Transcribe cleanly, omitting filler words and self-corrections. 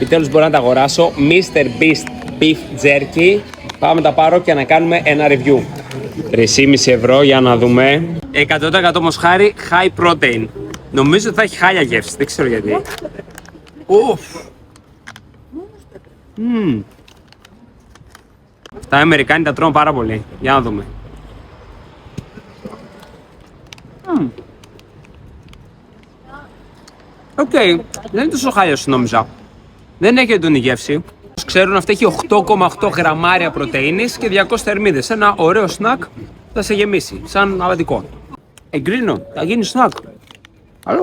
Επιτέλους μπορώ να τα αγοράσω. Mr. Beast Beef Jerky. Πάμε να τα πάρω και να κάνουμε ένα review. 3,5 ευρώ για να δούμε. 100% μοσχάρι, high protein. Νομίζω ότι θα έχει χάλια γεύση, δεν ξέρω γιατί. Ουφ. Αυτά οι Αμερικάνοι τα τρώνε πάρα πολύ. Για να δούμε. Οκ, δεν είναι τόσο χάλια όσο νόμιζα. Δεν έχει έντονη γεύση. Όσοι ξέρουν, αυτή έχει 8,8 γραμμάρια πρωτεΐνης και 200 θερμίδες. Ένα ωραίο σνακ θα σε γεμίσει, σαν αλατικό. Εγκρίνω, θα γίνει σνακ. Αλλού.